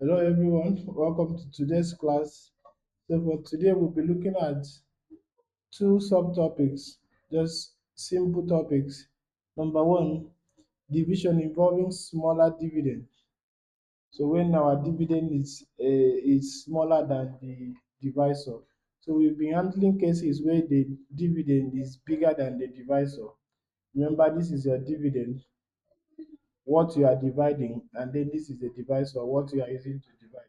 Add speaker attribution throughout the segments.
Speaker 1: Hello everyone, welcome to today's class. So for today we'll be looking at two subtopics, just simple topics. Number one, division involving smaller dividend. So when our dividend is smaller than the divisor. So we've been handling cases where the dividend is bigger than the divisor. Remember, this is your dividend, what you are dividing, and then this is the divisor, what you are using to divide.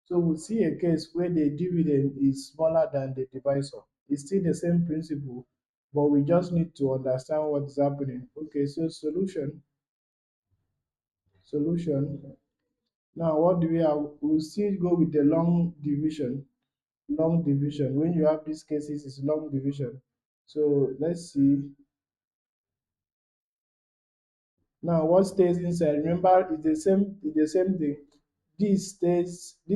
Speaker 1: So we see a case where the dividend is smaller than the divisor. It's still the same principle, but we just need to understand what is happening. Okay, so solution. Now what do we have? We'll still go with the long division. Long division. When you have these cases, it's long division. So let's see. Now what stays inside? Remember, it's the same thing. This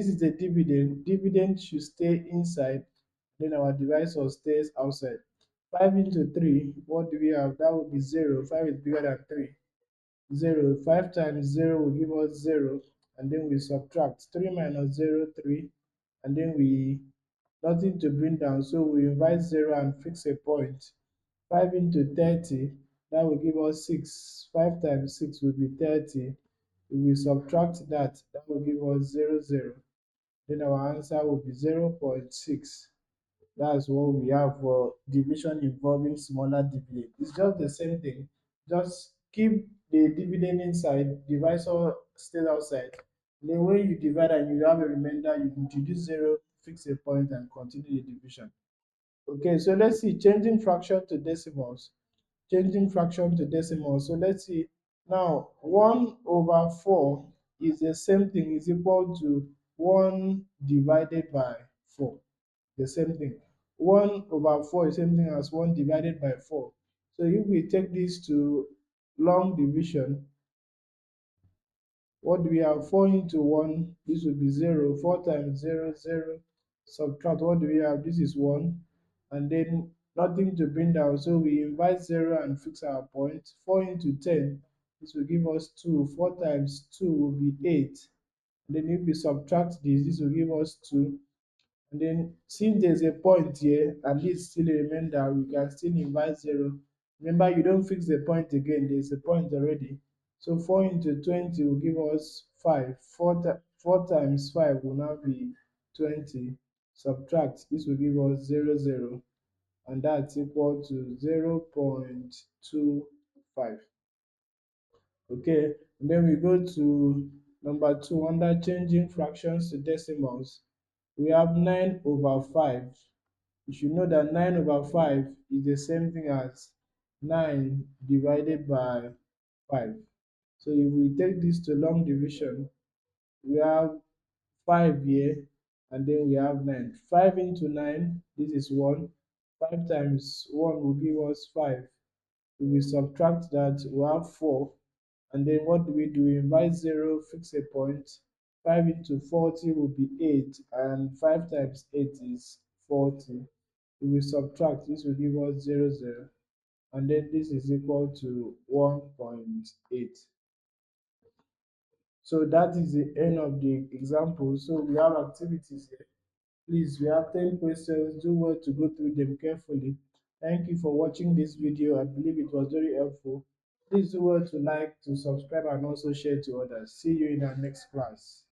Speaker 1: is the dividend. Dividend should stay inside, then our divisor stays outside. 5 into 3, what do we have? That would be 0. 5 is bigger than 3. 0. 5 times 0 will give us 0. And then we subtract 3 minus 0, 3. And then we nothing to bring down. So we invite 0 and fix a point. 5 into 30, that will give us 6. 5 times 6 will be 30. If we subtract that, that will give us 0, 0. Then our answer will be 0.6. That's what we have for division involving smaller dividend. It's just the same thing. Just keep the dividend inside, divisor stays outside. Then when you divide and you have a remainder, you introduce 0, fix a point, and continue the division. Okay, so let's see, changing fraction to decimals. Changing fraction to decimals. So let's see. Now, 1 over 4 is the same thing, is equal to 1 divided by 4. The same thing. 1 over 4 is the same thing as 1 divided by 4. So if we take this to long division, what do we have? 4 into 1, this will be 0. 4 times 0, 0. Subtract, what do we have? This is 1. And then nothing to bring down. So we invite 0 and fix our point. 4 into 10, this will give us 2. 4 times 2 will be 8. And then if we subtract this will give us 2. And then since there's a point here and this still a remainder, we can still invite 0. Remember, you don't fix the point again, there's a point already. So 4 into 20 will give us 5. 4 times 5 will now be 20. Subtract, this will give us 0, 0. And that's equal to 0.25. Okay, and then we go to number 2 under changing fractions to decimals. We have 9 over 5. You should know that 9 over 5 is the same thing as 9 divided by 5. So if we take this to long division, we have 5 here and then we have 9. 5 into 9, this is 1. 5 times 1 will give us 5. If we subtract that, we have 4. And then what do? We invite 0, fix a point. 5 into 40 will be 8, and 5 times 8 is 40. If we subtract, this will give us 0, 0. And then this is equal to 1.8. So that is the end of the example. So we have activities here. Please, we have 10 questions. Do well to go through them carefully. Thank you for watching this video. I believe it was very helpful. Please do well to like, to subscribe, and also share to others. See you in our next class.